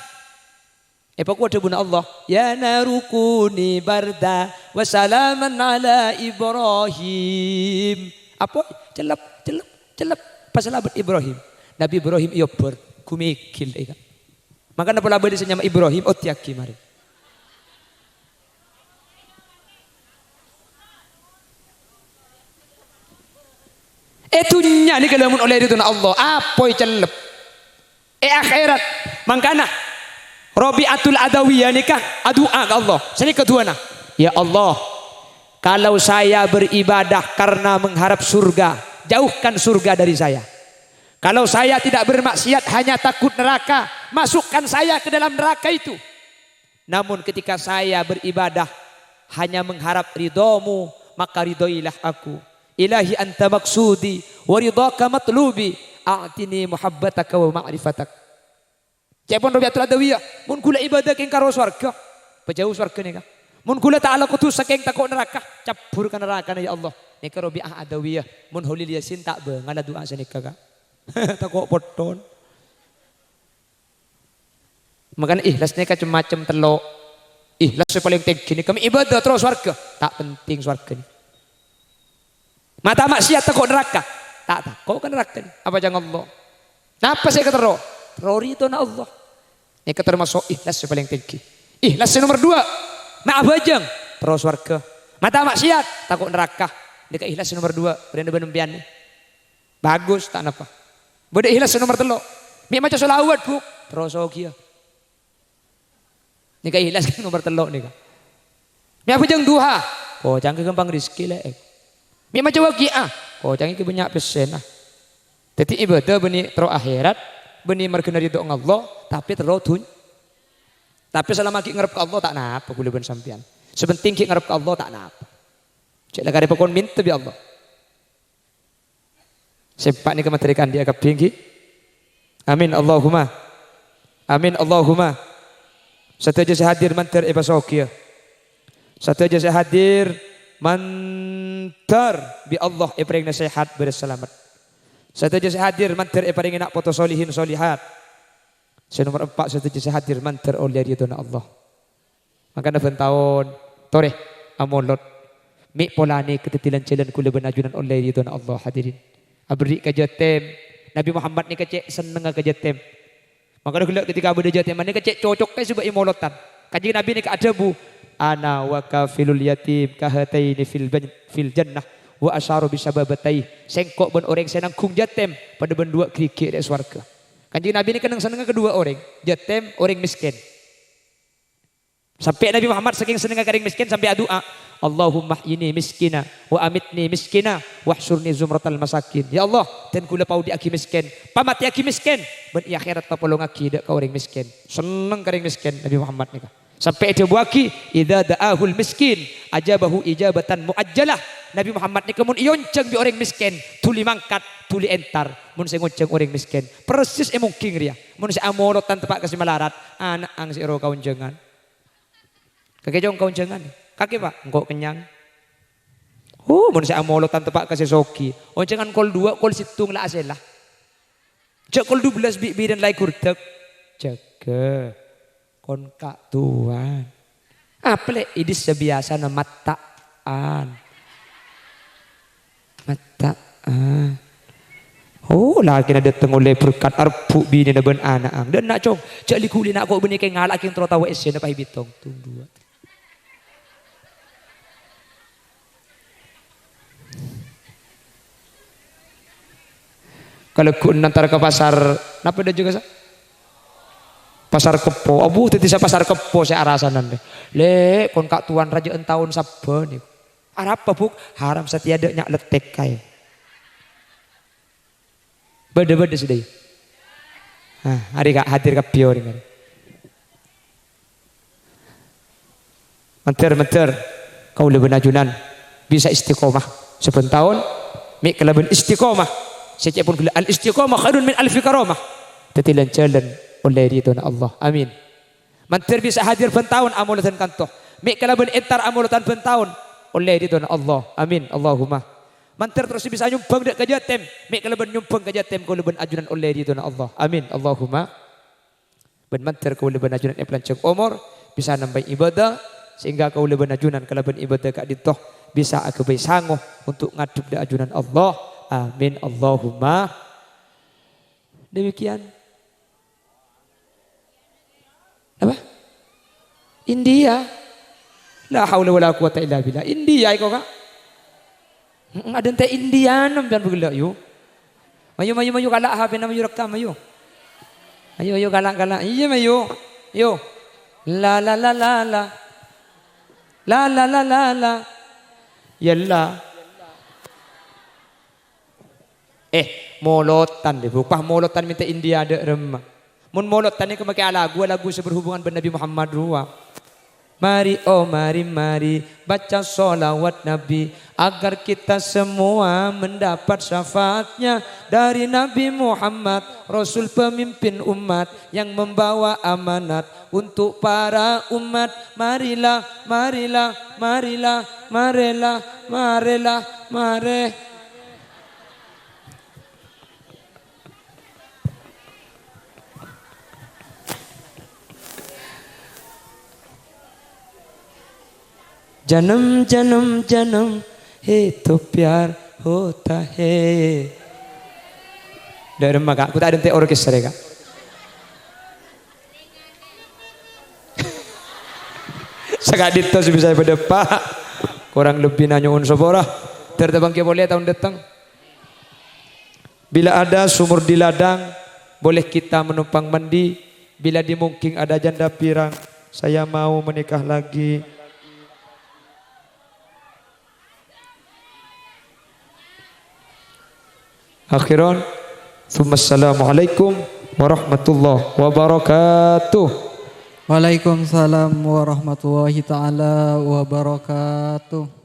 Pokok ada Allah. Ya narukuni barda wa salaman ala Ibrahim. Apa? Celap. Pasal abad Ibrahim. Nabi Ibrahim iyo ber. Kumikil. Maka napa labad disanyama Ibrahim. Otiaki mari. Itunya ni kalamun oleh itu Allah. Apa celap? Akhirat. Mangkana. Rabi'atul Adawiyah nikah adua ke Allah. Sini kedua nah. Ya Allah, kalau saya beribadah karena mengharap surga, jauhkan surga dari saya. Kalau saya tidak bermaksiat hanya takut neraka, masukkan saya ke dalam neraka itu. Namun ketika saya beribadah hanya mengharap ridhomu, maka ridhoilah aku. Ilahi anta maksudi wa ridhaka matlubi, a'tini muhabbataka wa ma'rifatak. Cepon Rabi'atul Adawiyah, mun kula ibadah keng karo swarga, pejauh swarga nika. Mun kula ta'ala kutus saking takut neraka, cabur ka neraka ya Allah. Nika Rabi'ah Adawiyah, mun Holil Yasin tak be ngala doa sanika ka. Takut poton. Makanya ikhlas nika macam telok. Ikhlas paling tinggi ni kami ibadah terus swarga, tak penting swarga ni. Mata maksiat takut neraka, tak takut kan neraka ni. Apa jangan Allah. Napa saya ketero? Ridho na Allah. Ini termasuk ikhlas yang paling tinggi. Ikhlas yang nomor 2. Ma'abajang. Terus warga. Mata maksiat. Takut neraka. Ini ikhlas yang nomor 2. Berani benempian. Bagus. Tak apa. Beda ikhlas yang nomor 3. Mi macam solawat bu. Terus okia. Ini ikhlas yang nomor 3. Mi apa jang duha. Oh jangan gampang rizki lah. Mi macam wakiah. Oh jangan banyak pesen lah. Jadi ibadah benih terus akhirat. Benih merkena ridho Allah tapi terotun. Tapi selama kita ngarep ke Allah tak napa boleh ben sampean. Sebenting kita ngarep ke Allah tak napa. Cek lagare pokon minta bi Allah. Sepak ni kementerian dia kepinggi. Amin Allahumma. Amin Allahumma. Satu aja saya hadir mantar ibasokia. Satu aja saya hadir mantar bi Allah ibreng nasihat berselamat. Satu aja saya hadir mantar paling enak foto solihin solihat. Saya nomor 4 satu aja saya hadir mantar oleh ridhona Allah. Maka nafan tahun toreh amolot mi polane ketetilan jalan kula benajunan oleh ridhona Allah hadirin. Abri ka jatem Nabi Muhammad ni kecek seneng ka jatem. Maka dah ketika abdi jatem ni kecek cocok kai sebab imolotan. Kanjeng Nabi ni ka adabu ana wa kafilul yatim kahataini fil jannah. Wa asyaru bisababatai sengkok ben orang senang kung jatem pada ben dua kerikik dari swarga. Kanjeng Nabi ini kenang seneng kedua orang, jatem orang miskin. Sampai Nabi Muhammad saking seneng orang miskin sampai doa, Allahumma ini miskina wa amitni miskina wahsyurni zumratal masakin. Ya Allah, dan kula pau di aki miskin, pamati aki miskin, ben akhirat papolong aki dak ka orang miskin. Seneng orang miskin Nabi Muhammad nika. Sampai dia buaki idza da'ahul miskin ajabahu ijabatan muajjalah. Nabi Muhammad ni kemun ionceng bi orang miskin tuli mangkat tuli entar mun saya ngonceng orang miskin persis mungkin ria mun saya amorotan tepak kasih malarat anak ang si ro kaunjengan kakek jong kaunjengan kakek pak engkau kenyang mun saya amorotan tepak kasih soki oncengan kol 2 kol situng la aselah cek kol 12 bi dan lai kurtek jaga kon kak tuan apa le idis sebiasa na mataan mataan oh lagi na datang oleh berkat arpu bini na ben anak ang dan nak cong cak likuli nak kau beni kay ngalak yung trotawa esya na pahibitong tunggu Kalau ku nantar ke pasar, napa ada juga sa? Pasar Kepo, abu tadi sa pasar Kepo saya arasanan deh. Le, kon kak tuan raja entahun saben. Arab apa buk? Haram setiada nyak letek kay. Beda-beda sudah. Hari kak hadir ke pio dengan. Menter kau lebih najunan bisa istiqomah sepentahun mik kelaban istiqomah setiap pun al istiqomah khairun min alfi karamah tetilan jalan oleh ridho Allah amin. Menter bisa hadir pentahun amulatan kantoh mik kelaban entar amulatan pentahun oleh ridho Allah amin Allahumma. Menter terus bisa nyumbang dek kajatem mik kelaban nyumbang kajatem kau leban ajunan oleh ridho Allah amin Allahumma. Ben menter kau leban ajunan pelancong umur bisa nambah ibadah sehingga kau leban ajunan kalaban ibadah kak ditoh bisa aku baik sanggup untuk ngaduk di ajunan Allah amin Allahumma. Demikian apa India la haula wala quwata illa billah India iko kak ada ente Indian dan begala yo mayu galak HP nama yo rekam mayu ayo galak iya mayu yo la la la la la la la la la la yalla molotan deh bukah molotan minta India ada remah mun molotan ini kemakai lagu seberhubungan dengan Nabi Muhammad ruwa mari mari baca sholawat Nabi agar kita semua mendapat syafaatnya dari Nabi Muhammad Rasul pemimpin umat yang membawa amanat untuk para umat. Marilah जन्म हे तो प्यार होता है. Dari maka aku tak ada teh orkestra kak. Sekadit tos bisa pada pak. Kurang lebih nanya unsopora. Terbang ke boleh tahun datang. Bila ada sumur di ladang, boleh kita menumpang mandi. Bila dimungking ada janda pirang, saya mau menikah lagi. Akhiran, Assalamualaikum warahmatullahi wabarakatuh. Waalaikumsalam warahmatullahi taala wabarakatuh.